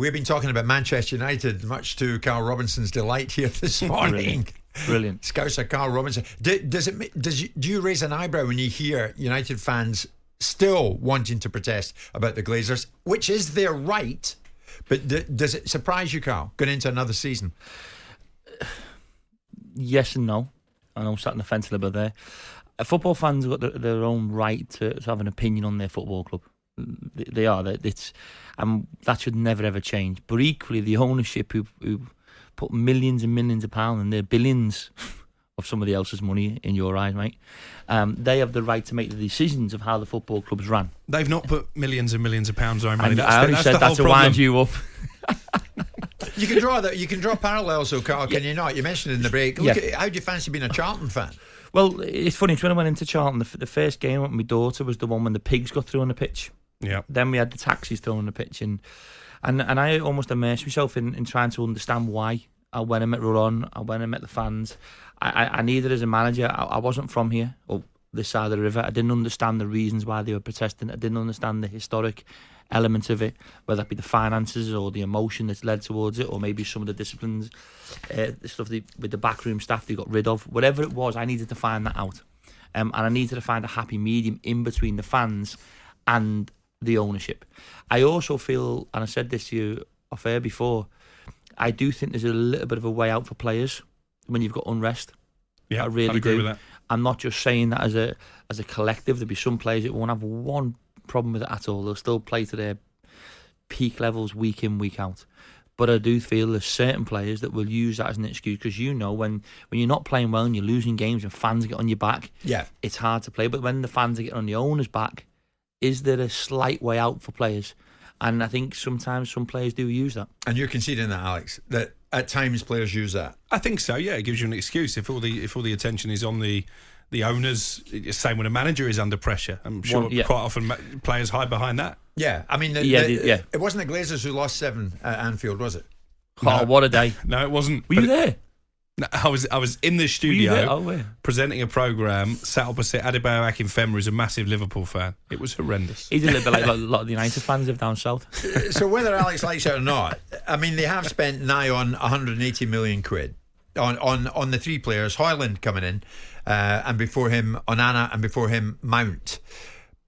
We've been talking about Manchester United, much to Carl Robinson's delight here this morning. Brilliant. Scouser Carl Robinson. Do you raise an eyebrow when you hear United fans still wanting to protest about the Glazers, which is their right? But does it surprise you, Carl, going into another season? Yes and no. I know I'm sat on the fence a little bit there. Football fans have got their own right to have an opinion on their football club. They are. That should never ever change. But equally, the ownership who put millions and millions of pounds and their billions of somebody else's money in your eyes, mate. They have the right to make the decisions of how the football club's run. They've not put millions and millions of pounds on money. I only said that to wind you up. You can draw that. You can draw parallels, though, Carl. Can you not? You mentioned in the break. Look at, how do you fancy being a Charlton fan? Well, it's funny. When I went into Charlton, the first game with my daughter was the one when the pigs got through on the pitch. Yeah. Then we had the taxis thrown on the pitch, and I almost immersed myself in trying to understand why. I went and met Ron. I went and met the fans. I needed as a manager. I wasn't from here or this side of the river. I didn't understand the reasons why they were protesting. I didn't understand the historic element of it, whether it be the finances or the emotion that's led towards it, or maybe some of the disciplines, the stuff with the backroom staff they got rid of. Whatever it was, I needed to find that out, and I needed to find a happy medium in between the fans and the ownership. I also feel, and I said this to you off air before, I do think there's a little bit of a way out for players when you've got unrest. Yeah, I really I'd agree do. with that. I'm not just saying that as a collective. There'll be some players that won't have one problem with it at all. They'll still play to their peak levels week in, week out. But I do feel there's certain players that will use that as an excuse, because when you're not playing well and you're losing games and fans get on your back, it's hard to play. But when the fans are getting on the owner's back, is there a slight way out for players? And I think sometimes some players do use that. And you're conceding that, Alex, that at times players use that? I think so, yeah. It gives you an excuse. If all the attention is on the owners, it's same when a manager is under pressure. I'm sure quite often players hide behind that. Yeah, I mean, it wasn't the Glazers who lost 7 at Anfield, was it? Oh, what a day. No, it wasn't. Were you there? No, I was in the studio presenting a programme, sat opposite Adebayo Akinfenwa, who's a massive Liverpool fan. It was horrendous. He's a little bit like a lot of the United fans live down south. So whether Alex likes it or not, I mean, they have spent nigh on 180 million quid on the 3 players, Højlund coming in, and before him Onana, and before him Mount.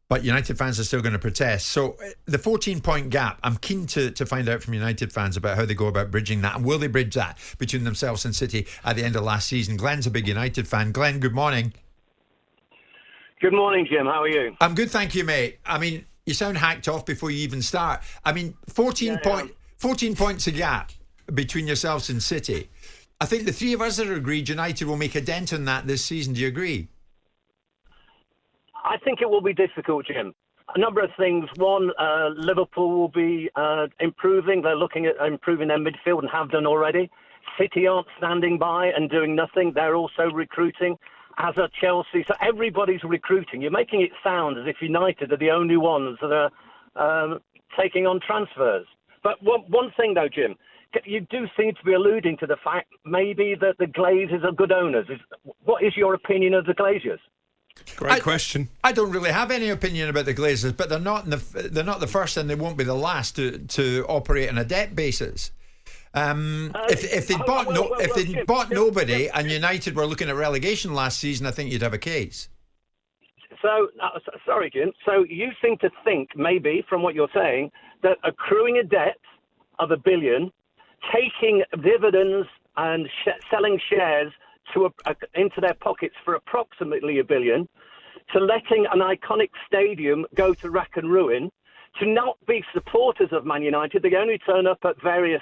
But United fans are still going to protest. So the 14-point gap, I'm keen to find out from United fans about how they go about bridging that. And will they bridge that between themselves and City at the end of last season? Glenn's a big United fan. Glenn, good morning. Good morning, Jim. How are you? I'm good, thank you, mate. I mean, you sound hacked off before you even start. I mean, 14 points a gap between yourselves and City. I think the 3 of us are agreed United will make a dent in that this season. Do you agree? I think it will be difficult, Jim. A number of things. One, Liverpool will be improving. They're looking at improving their midfield and have done already. City aren't standing by and doing nothing. They're also recruiting, as are Chelsea. So everybody's recruiting. You're making it sound as if United are the only ones that are taking on transfers. But one thing, though, Jim, you do seem to be alluding to the fact maybe that the Glazers are good owners. What is your opinion of the Glazers? Great question. I don't really have any opinion about the Glazers, but they're not the first, and they won't be the last to operate on a debt basis. If they bought nobody and United were looking at relegation last season, I think you'd have a case. So, sorry, Jim. So you seem to think, maybe from what you're saying, that accruing a debt of $1 billion, taking dividends and selling shares into their pockets for approximately $1 billion, to letting an iconic stadium go to rack and ruin, to not be supporters of Man United. They only turn up at various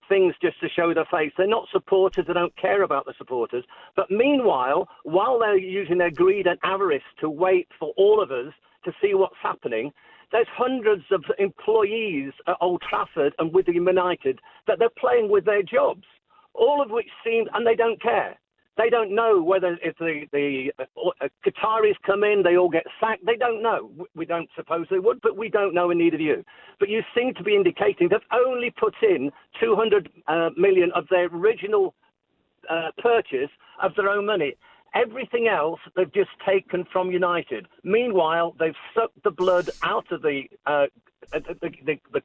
things just to show their face. They're not supporters. They don't care about the supporters. But meanwhile, while they're using their greed and avarice to wait for all of us to see what's happening, there's hundreds of employees at Old Trafford and with the United that they're playing with their jobs, all of which seem, and they don't care. They don't know whether if the Qataris come in, they all get sacked. They don't know. We don't suppose they would, but we don't know, and neither do you. But you seem to be indicating they've only put in 200 million of their original purchase of their own money. Everything else they've just taken from United. Meanwhile, they've sucked the blood out of the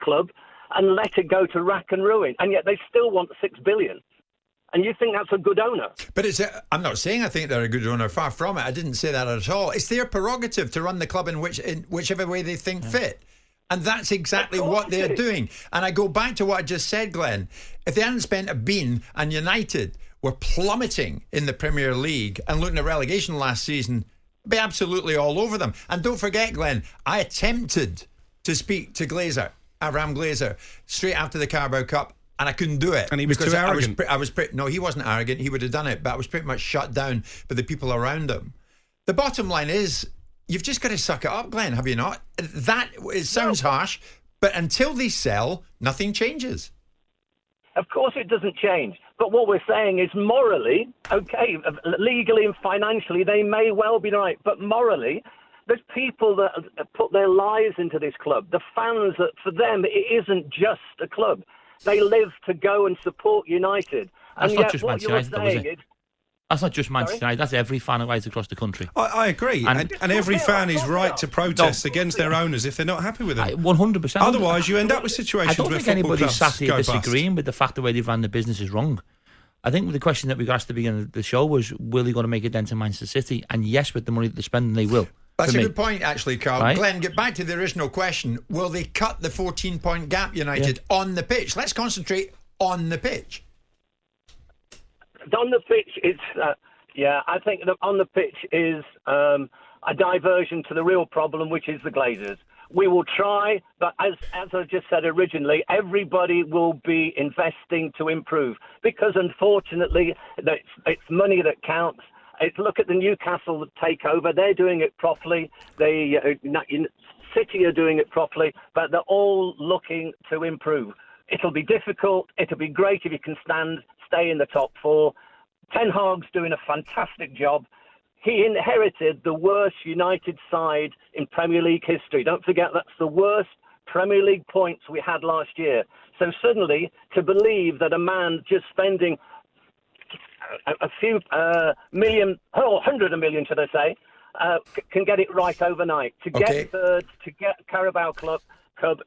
club. and let it go to rack and ruin, and yet they still want $6 billion. And you think that's a good owner? But I'm not saying I think they're a good owner. Far from it. I didn't say that at all. It's their prerogative to run the club in whichever way they think fit. And that's exactly what they're doing. And I go back to what I just said, Glenn. If they hadn't spent a bean and United were plummeting in the Premier League and looking at relegation last season, it'd be absolutely all over them. And don't forget, Glenn, I attempted to speak to Abraham Glazer, straight after the Carabao Cup. And I couldn't do it. And he was too arrogant. No, he wasn't arrogant. He would have done it. But I was pretty much shut down by the people around him. The bottom line is, you've just got to suck it up, Glenn, have you not? It sounds harsh, but until they sell, nothing changes. Of course it doesn't change. But what we're saying is morally, okay, legally and financially, they may well be right. But morally, there's people that put their lives into this club. The fans, that for them, it isn't just a club. They live to go and support United. That's and not yet just what Manchester you're United, saying is... That's not just Manchester United, that's every fan right across the country. I agree. And every fan is right to protest against their owners if they're not happy with them. 100%. Otherwise, you end up with situations where where football anybody's sat here bust. disagreeing with the fact the way they've run the business is wrong. I think the question that we asked at the beginning of the show was, will they going to make it dent to Manchester City? And yes, with the money that they're spending, they will. That's a good point, actually, Carl. Right? Glenn, get back to the original question. Will they cut the 14-point gap, United, on the pitch? Let's concentrate on the pitch. On the pitch, it's... I think that on the pitch is a diversion to the real problem, which is the Glazers. We will try, but as I just said originally, everybody will be investing to improve because, unfortunately, it's money that counts. Look at the Newcastle takeover. They're doing it properly. City are doing it properly, but they're all looking to improve. It'll be difficult. It'll be great if you can stay in the top four. Ten Hag's doing a fantastic job. He inherited the worst United side in Premier League history. Don't forget, that's the worst Premier League points we had last year. So suddenly, to believe that a man just spending a few million, or 100 million, should I say, can get it right overnight. To get third, to get Carabao Cup,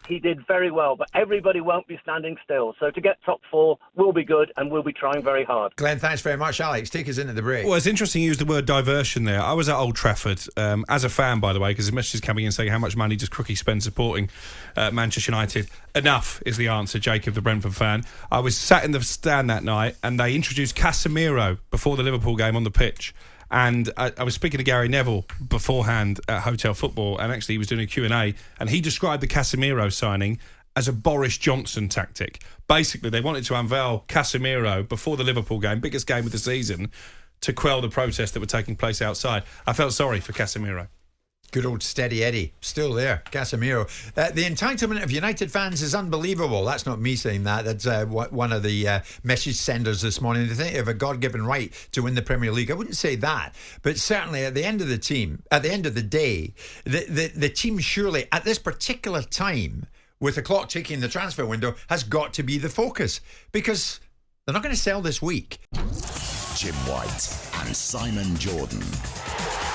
he did very well, but everybody won't be standing still. So to get top four will be good, and we'll be trying very hard. Glenn, thanks very much. Alex, take us into the break. Well, it's interesting you used the word diversion there. I was at Old Trafford as a fan, by the way, because the message is coming in saying how much money does Crookie spend supporting Manchester United. Enough is the answer, Jacob, the Brentford fan. I was sat in the stand that night, and they introduced Casemiro before the Liverpool game on the pitch. And I was speaking to Gary Neville beforehand at Hotel Football, and actually he was doing a Q&A, and he described the Casemiro signing as a Boris Johnson tactic. Basically, they wanted to unveil Casemiro before the Liverpool game, biggest game of the season, to quell the protests that were taking place outside. I felt sorry for Casemiro. Good old steady Eddie, still there, Casemiro. The entitlement of United fans is unbelievable. That's not me saying that. That's one of the message senders this morning. They think they have a God-given right to win the Premier League. I wouldn't say that, but certainly at the end of the day, the team surely at this particular time, with the clock ticking the transfer window, has got to be the focus because they're not going to sell this week. Jim White and Simon Jordan.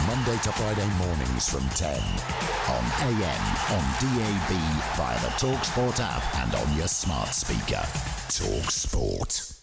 Monday to Friday mornings from 10 on AM, on DAB, via the talkSPORT app and on your smart speaker. talkSPORT.